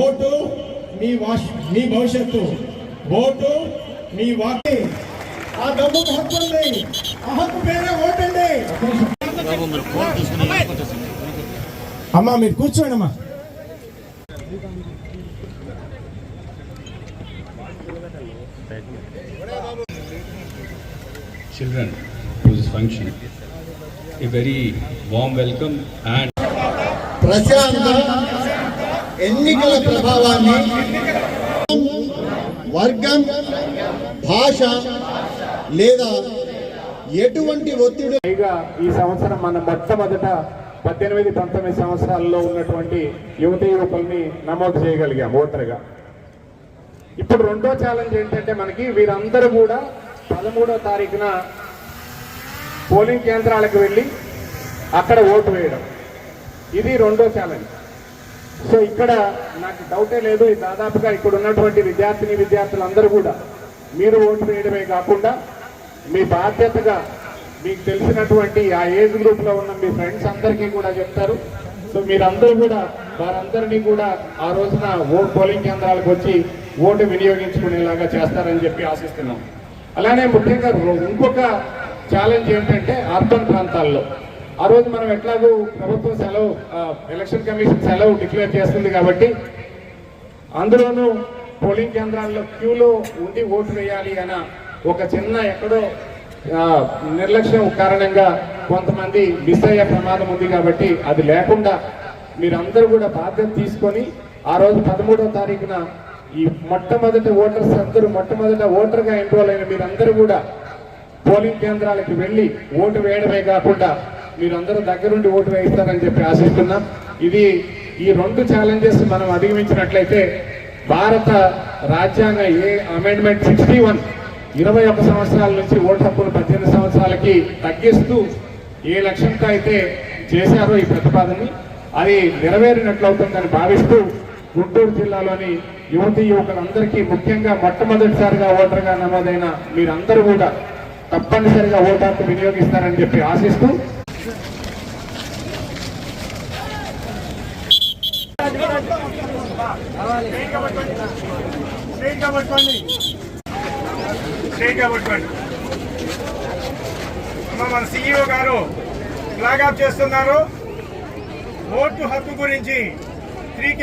Vote మీ భవిష్యత్తు, vote మీ వాకి. ఆ డబ్బుకు హక్కు ఉంది, ఆ హక్కు పేరే ఓటండి. అమ్మా మీరు కూర్చోండి అమ్మా. Children to this function, a very warm welcome and ప్రశాంత ఎన్నికల ప్రభావాన్ని వర్గం, భాష లేదా ఎటువంటి ఒత్తిడి. పైగా ఈ సంవత్సరం మన మొట్టమొదట 18-19 సంవత్సరాల్లో ఉన్నటువంటి యువత యువకుల్ని నమోదు చేయగలిగాం ఓటర్గా. ఇప్పుడు రెండో ఛాలెంజ్ ఏంటంటే మనకి వీరందరూ కూడా 13వ తారీఖున పోలింగ్ కేంద్రాలకు వెళ్ళి అక్కడ ఓటు వేయడం, ఇది రెండో ఛాలెంజ్. సో ఇక్కడ నాకు డౌటే లేదు, దాదాపుగా ఇక్కడ ఉన్నటువంటి విద్యార్థులందరూ కూడా మీరు ఓటు వేయడమే కాకుండా మీ బాధ్యతగా మీకు తెలిసినటువంటి ఆ ఏజ్ గ్రూప్లో ఉన్న మీ ఫ్రెండ్స్ అందరికీ కూడా చెప్తారు. సో మీరందరూ కూడా వారందరినీ కూడా ఆ రోజున పోలింగ్ కేంద్రాలకు వచ్చి ఓటు వినియోగించుకునేలాగా చేస్తారని చెప్పి ఆశిస్తున్నాం. అలానే ముఖ్యంగా ఇంకొక ఛాలెంజ్ ఏంటంటే అర్బన్ ప్రాంతాల్లో ఆ రోజు మనం ఎట్లాగూ ప్రభుత్వం సెలవు, ఎలక్షన్ కమిషన్ సెలవు డిక్లేర్ చేస్తుంది కాబట్టి అందులోనూ పోలింగ్ కేంద్రాల్లో క్యూలో ఉండి ఓటు వేయాలి అన్న ఒక చిన్న ఎక్కడో నిర్లక్ష్యం కారణంగా కొంతమంది మిస్ అయ్యే ప్రమాదం ఉంది. కాబట్టి అది లేకుండా మీరందరూ కూడా బాధ్యత తీసుకొని ఆ రోజు 13వ తారీఖున ఈ మొట్టమొదటి ఓటర్స్ అందరూ మొట్టమొదట ఓటర్గా ఎన్రోల్ అయిన మీరందరూ కూడా పోలింగ్ కేంద్రాలకు వెళ్ళి ఓటు వేయడమే కాకుండా మీరందరూ దగ్గరుండి ఓటు వేయిస్తారని చెప్పి ఆశిస్తున్నాం. ఇది ఈ రెండు ఛాలెంజెస్ మనం అధిగమించినట్లయితే భారత రాజ్యాంగ అమెండ్మెంట్ 61 21 సంవత్సరాల నుంచి ఓటు హక్కును 18 సంవత్సరాలకి తగ్గిస్తూ ఏ లక్ష్యంతో అయితే చేశారో ఈ ప్రతిపాదనని అది నెరవేరినట్లవుతుందని భావిస్తూ గుంటూరు జిల్లాలోని యువకులందరికీ ముఖ్యంగా మొట్టమొదటిసారిగా ఓటర్గా నమోదైన మీరందరూ కూడా తప్పనిసరిగా ఓటు హక్కు వినియోగిస్తారని చెప్పి ఆశిస్తూ మన CEO గారు ఫ్లాగ్ ఆఫ్ చేస్తున్నారు. ఓటు హక్కు గురించి 3K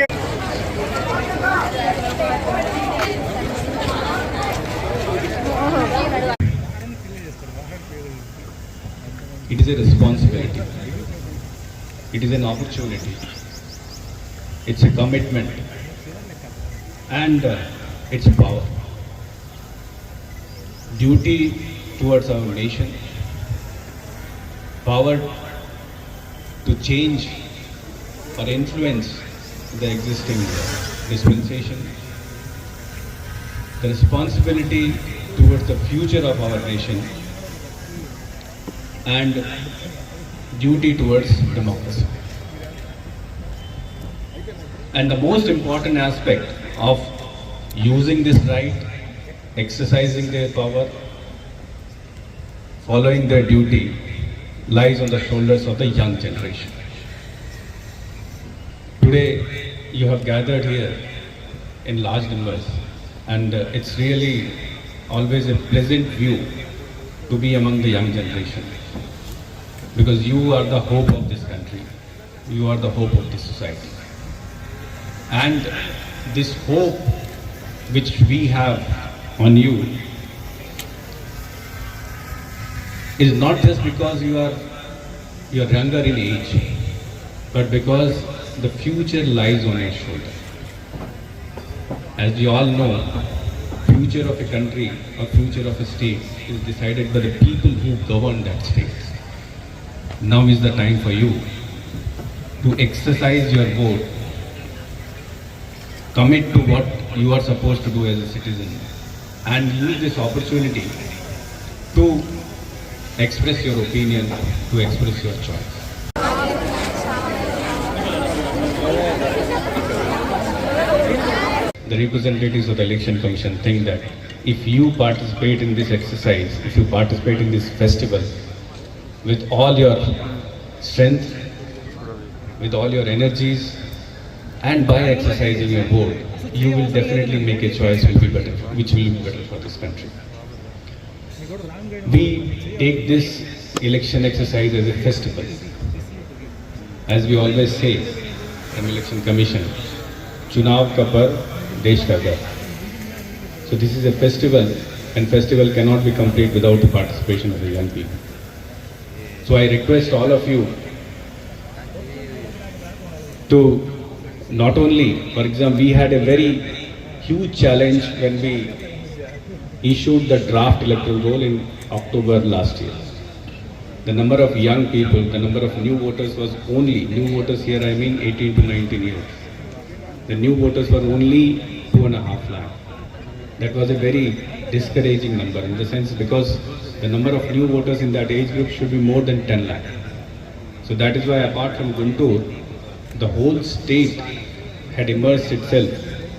it is a responsibility, it is an opportunity, it's a commitment and it's power, duty towards our nation, power to change or influence the existing dispensation, the responsibility towards the future of our nation and duty towards democracy. And the most important aspect of using this right, exercising their power, following their duty lies on the shoulders of the young generation. Today you have gathered here in large numbers and it's really always a pleasant view to be among the young generation, because you are the hope of this country, you are the hope of this society. And this hope which we have on you is not just because you are younger in age, but because the future lies on your shoulder. As you all know, future of a country or future of a state is decided by the people who govern that state. Now is the time for you to exercise your vote, commit to what you are supposed to do as a citizen, and use this opportunity to express your opinion, to express your choice. The representatives of the Election Commission think that if you participate in this exercise, if you participate in this festival with all your strength, with all your energies, and by exercising your vote, you will definitely make a choice which will be better for this country. We take this election exercise as a festival. As we always say from Election Commission, Chunav ka parv, Desh ka garv. So this is a festival, and festival cannot be complete without the participation of the young people. So I request all of you to not only, for example, we had a very huge challenge when we issued the draft electoral roll in October last year. The number of young people, the number of new voters was only, new voters here I mean 18 to 19 years. The new voters were only 2.5 lakh. That was a very discouraging number in the sense because the number of new voters in that age group should be more than 10 lakh. So that is why apart from Guntur, the whole state had immersed itself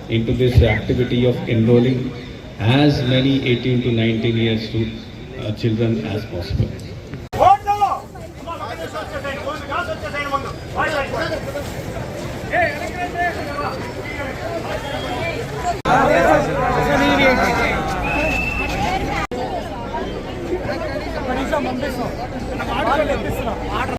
into this activity of enrolling as many 18 to 19 years to children as possible. పంపిస్తున్నాం